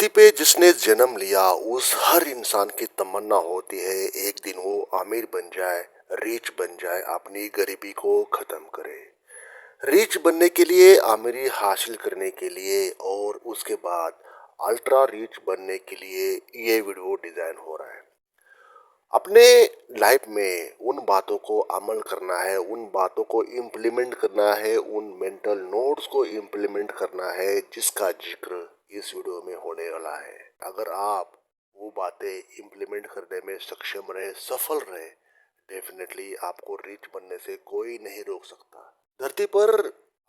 धरती पे जिसने जन्म लिया उस हर इंसान की तमन्ना होती है एक दिन वो अमीर बन जाए, रिच बन जाए, अपनी गरीबी को खत्म करे। रिच बनने के लिए, अमीरी हासिल करने के लिए और उसके बाद अल्ट्रा रिच बनने के लिए ये वीडियो डिजाइन हो रहा है। अपने लाइफ में उन बातों को अमल करना है, उन बातों को इम्प्लीमेंट करना है, उन मेंटल नोट्स को इम्प्लीमेंट करना है जिसका जिक्र इस वीडियो में होने वाला है। अगर आप वो बातें इम्प्लीमेंट करने में सक्षम रहे, सफल रहे, डेफिनेटली आपको रिच बनने से कोई नहीं रोक सकता। धरती पर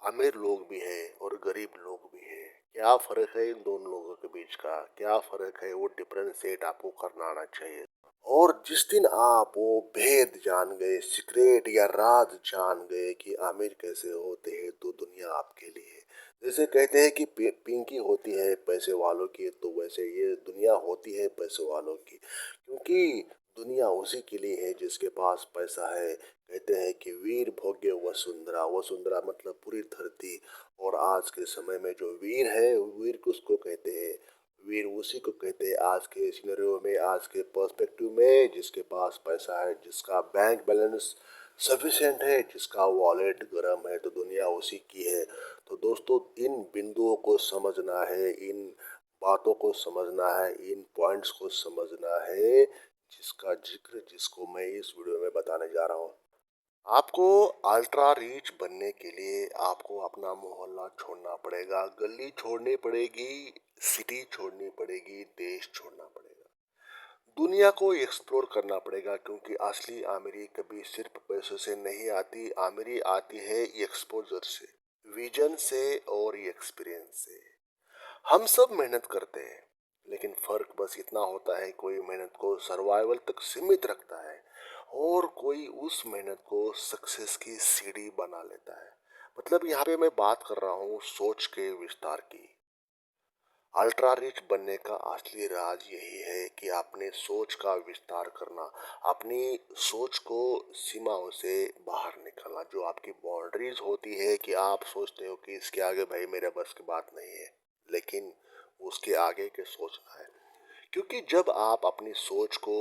अमीर लोग भी हैं और गरीब लोग भी हैं। क्या फर्क है इन दोनों लोगों के बीच का? क्या फर्क है वो डिफरेंशिएट आपको करना आना चाहिए। और जिस दिन आप वो भेद जान गए, सीक्रेट या राज जान गए कि आमिर कैसे होते हैं, तो दुनिया आपके लिए है। जैसे कहते हैं कि पिंकी होती है पैसे वालों की, तो वैसे ये दुनिया होती है पैसे वालों की, क्योंकि दुनिया उसी के लिए है जिसके पास पैसा है। कहते हैं कि वीर भोग्य वसुंधरा, वसुंधरा मतलब पूरी धरती। और आज के समय में जो वीर है, वीर किसको कहते हैं? वीर उसी को कहते हैं आज के सिनेरियो में, आज के पर्सपेक्टिव में, जिसके पास पैसा है, जिसका बैंक बैलेंस सफिशिएंट है, जिसका वॉलेट गर्म है, तो दुनिया उसी की है। तो दोस्तों, इन बिंदुओं को समझना है, इन बातों को समझना है, इन पॉइंट्स को समझना है जिसका जिक्र, जिसको मैं इस वीडियो में बताने जा रहा हूँ। आपको अल्ट्रा रिच बनने के लिए आपको अपना मोहल्ला छोड़ना पड़ेगा, गली छोड़नी पड़ेगी, सिटी छोड़नी पड़ेगी, देश छोड़ना पड़ेगा, दुनिया को एक्सप्लोर करना पड़ेगा, क्योंकि असली आमिरी कभी सिर्फ पैसों से नहीं आती। आमिरी आती है एक्सपोजर से, विजन से और एक्सपीरियंस से। हम सब मेहनत करते हैं, लेकिन फर्क बस इतना होता है, कोई मेहनत को सर्वाइवल तक सीमित रखता है और कोई उस मेहनत को सक्सेस की सीढ़ी बना लेता है। मतलब यहाँ पे मैं बात कर रहा हूँ सोच के विस्तार की। अल्ट्रा रिच बनने का असली राज यही है कि अपने सोच का विस्तार करना, अपनी सोच को सीमाओं से बाहर निकालना। जो आपकी बाउंड्रीज होती है कि आप सोचते हो कि इसके आगे भाई मेरे बस की बात नहीं है, लेकिन उसके आगे के सोचना है। क्योंकि जब आप अपनी सोच को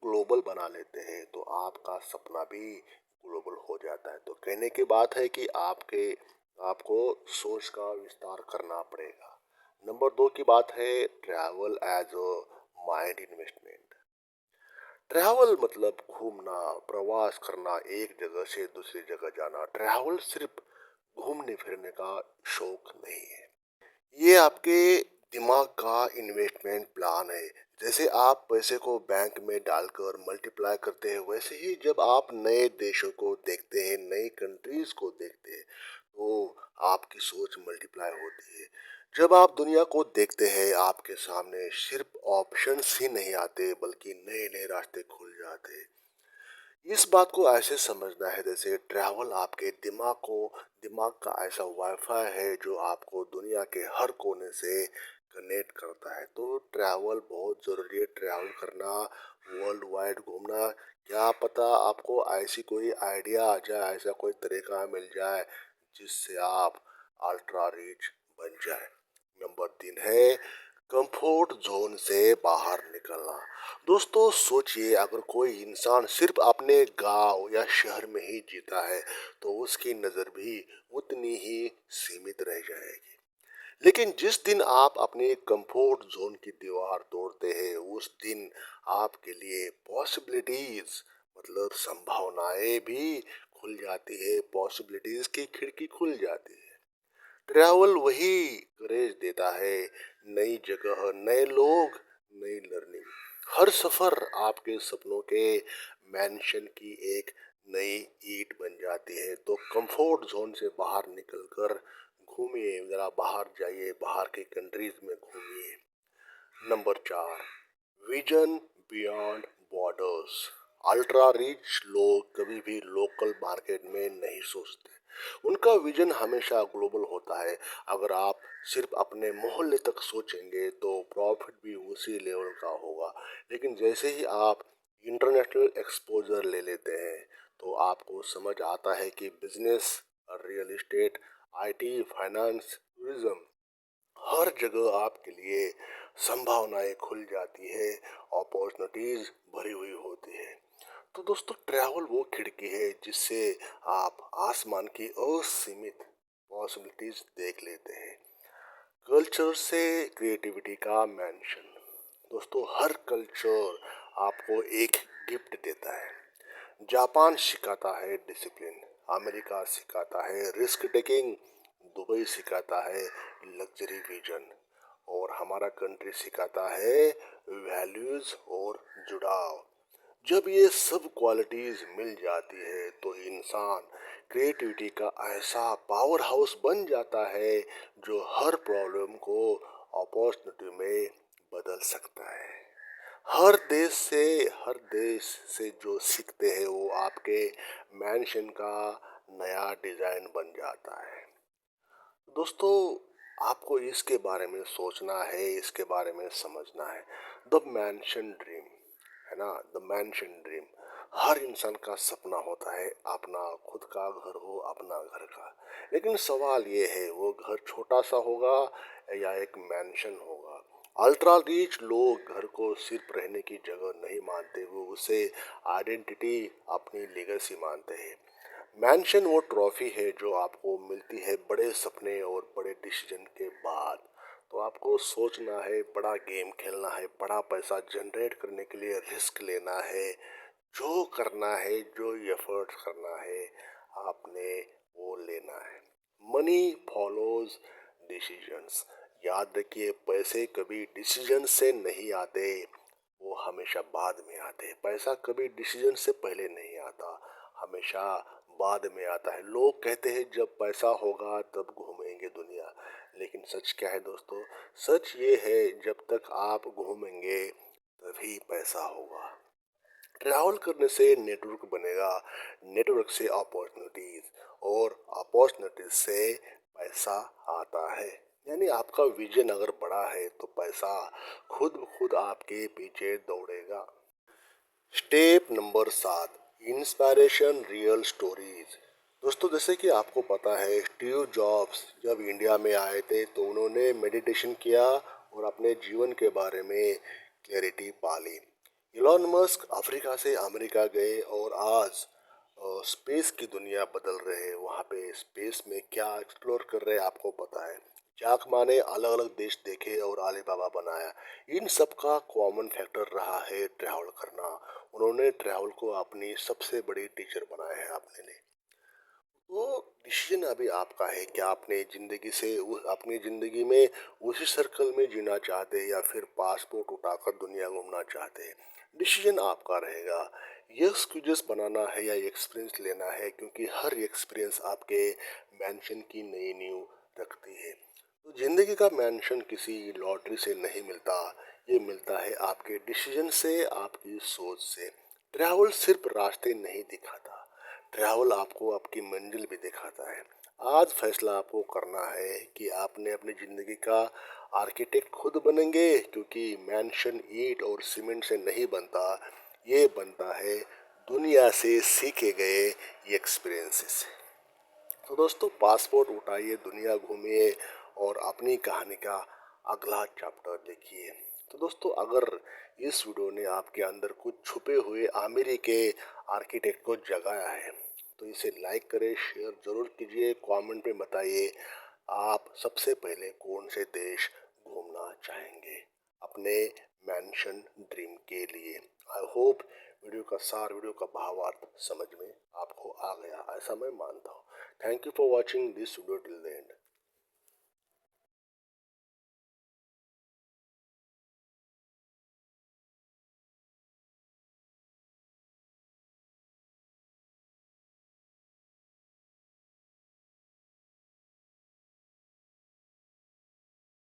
ग्लोबल बना लेते हैं तो आपका सपना भी ग्लोबल हो जाता है। तो कहने की बात है कि आपको सोच का विस्तार करना पड़ेगा। नंबर दो की बात है travel as a mind investment. Travel मतलब घूमना, प्रवास करना, एक जगह से दूसरी जगह जाना। ट्रैवल सिर्फ घूमने फिरने का शौक नहीं है, ये आपके दिमाग का इन्वेस्टमेंट प्लान है। जैसे आप पैसे को बैंक में डालकर मल्टीप्लाई करते हैं, वैसे ही जब आप नए देशों को देखते हैं, नई कंट्रीज को देखते हैं, तो आपकी सोच मल्टीप्लाई होती है। जब आप दुनिया को देखते हैं, आपके सामने सिर्फ ऑप्शंस ही नहीं आते, बल्कि नए नए रास्ते खुल जाते हैं। इस बात को ऐसे समझना है जैसे ट्रैवल आपके दिमाग का ऐसा वाईफाई है जो आपको दुनिया के हर कोने से कनेक्ट करता है। तो ट्रैवल बहुत ज़रूरी है, ट्रैवल करना, वर्ल्ड वाइड घूमना। क्या पता आपको ऐसी कोई आइडिया आ जाए, ऐसा कोई तरीका मिल जाए जिससे आप अल्ट्रा रिच बन जाए। नंबर तीन है कंफर्ट जोन से बाहर निकलना। दोस्तों सोचिए, अगर कोई इंसान सिर्फ अपने गांव या शहर में ही जीता है तो उसकी नज़र भी उतनी ही सीमित रह जाएगी। लेकिन जिस दिन आप अपने कंफर्ट जोन की दीवार तोड़ते हैं, उस दिन आपके लिए पॉसिबिलिटीज मतलब संभावनाएं भी खुल जाती है, पॉसिबिलिटीज की खिड़की खुल जाती है। ट्रैवल वही करेज देता है, नई जगह, नए लोग, नई लर्निंग। हर सफर आपके सपनों के मैंशन की एक नई ईंट बन जाती है। तो कंफर्ट जोन से बाहर निकलकर घूमिए, जरा बाहर जाइए, बाहर की कंट्रीज में घूमिए। नंबर चार, vision beyond borders. Ultra rich लोग कभी भी लोकल मार्केट में नहीं सोचते, उनका विजन हमेशा ग्लोबल होता है। अगर आप सिर्फ अपने मोहल्ले तक सोचेंगे तो प्रॉफिट भी उसी लेवल का होगा, लेकिन जैसे ही आप इंटरनेशनल एक्सपोजर ले लेते हैं तो आपको समझ आता है कि business, real estate, IT, finance, tourism, हर जगह आपके लिए संभावनाएं खुल जाती है, अपॉर्चुनिटीज भरी हुई होती है। तो दोस्तों, ट्रैवल वो खिड़की है जिससे आप आसमान की असीमित पॉसिबिलिटीज देख लेते हैं। कल्चर से क्रिएटिविटी का मेंशन। दोस्तों, हर कल्चर आपको एक गिफ्ट देता है। जापान सिखाता है डिसिप्लिन, अमेरिका सिखाता है रिस्क टेकिंग, दुबई सिखाता है लग्जरी विजन, और हमारा कंट्री सिखाता है वैल्यूज और जुड़ाव। जब ये सब क्वालिटीज मिल जाती है तो इंसान क्रिएटिविटी का ऐसा पावर हाउस बन जाता है जो हर प्रॉब्लम को अपॉर्चुनिटी में बदल सकता है। हर देश से जो सीखते हैं वो आपके मैंशन का नया डिजाइन बन जाता है। दोस्तों, आपको इसके बारे में सोचना है, इसके बारे में समझना है। द मैंशन ड्रीम, है ना, द मैंशन ड्रीम हर इंसान का सपना होता है, अपना खुद का घर हो, अपना घर का। लेकिन सवाल ये है, वो घर छोटा सा होगा या एक मैंशन होगा? अल्ट्रा रिच लोग घर को सिर्फ रहने की जगह नहीं मानते, वो उसे आइडेंटिटी, अपनी लेगेसी मानते हैं। मैंशन वो ट्रॉफी है जो आपको मिलती है बड़े सपने और बड़े डिसीजन के बाद। तो आपको सोचना है, बड़ा गेम खेलना है, बड़ा पैसा जनरेट करने के लिए रिस्क लेना है, जो करना है, जो एफर्ट करना है, आपने वो लेना है। Money follows decisions. याद रखिए, पैसे कभी डिसीजन से नहीं आते, वो हमेशा बाद में आते हैं। पैसा कभी डिसीजन से पहले नहीं आता, हमेशा बाद में आता है। लोग कहते हैं जब पैसा होगा तब घूमेंगे दुनिया, लेकिन सच क्या है दोस्तों? सच ये है, जब तक आप घूमेंगे तभी पैसा होगा। ट्रैवल करने से नेटवर्क बनेगा, नेटवर्क से अपॉर्चुनिटीज, और अपॉर्चुनिटीज से पैसा आता है। यानी आपका विजन अगर बड़ा है तो पैसा खुद खुद आपके पीछे दौड़ेगा। Step number 7, inspiration real stories. दोस्तों, जैसे कि आपको पता है, स्टीव जॉब्स जब इंडिया में आए थे तो उन्होंने मेडिटेशन किया और अपने जीवन के बारे में क्लैरिटी पाली। इलॉन मस्क अफ्रीका से अमेरिका गए और आज स्पेस की दुनिया बदल रहे हैं। वहाँ पे स्पेस में क्या एक्सप्लोर कर रहे हैं आपको पता है। जाक मा ने अलग अलग देश देखे और आलीबाबा बनाया। इन सब का कॉमन फैक्टर रहा है ट्रैवल करना। उन्होंने ट्रैवल को अपनी सबसे बड़ी टीचर बनाया है अपने लिए। वो डिसीजन अभी आपका है, क्या आपने जिंदगी से अपनी जिंदगी में उसी सर्कल में जीना चाहते हैं या फिर पासपोर्ट उठाकर दुनिया घूमना चाहते हैं? डिसीजन आपका रहेगा। ये एक्सक्यूजेस बनाना है या एक्सपीरियंस लेना है, क्योंकि हर एक्सपीरियंस आपके मेंशन की नई नींव रखती है। तो जिंदगी का मेंशन किसी लॉटरी से नहीं मिलता, ये मिलता है आपके डिसीजन से, आपकी सोच से। ट्रैवल सिर्फ रास्ते नहीं दिखाता, ट्रैवल आपको आपकी मंजिल भी दिखाता है। आज फैसला आपको करना है कि आपने अपनी ज़िंदगी का आर्किटेक्ट खुद बनेंगे, क्योंकि मैंशन ईंट और सीमेंट से नहीं बनता, ये बनता है दुनिया से सीखे गए एक्सपीरियंसेस से। तो दोस्तों, पासपोर्ट उठाइए, दुनिया घूमिए और अपनी कहानी का अगला चैप्टर देखिए। तो दोस्तों, अगर इस वीडियो ने आपके अंदर कुछ छुपे हुए आमिरी के आर्किटेक्ट को जगाया है तो इसे लाइक करें, शेयर जरूर कीजिए, कमेंट में बताइए आप सबसे पहले कौन से देश घूमना चाहेंगे अपने मैंशन ड्रीम के लिए। आई होप वीडियो का सार, वीडियो का भावार्थ समझ में आपको आ गया, ऐसा मैं मानता हूँ। Thank you for watching this video till then.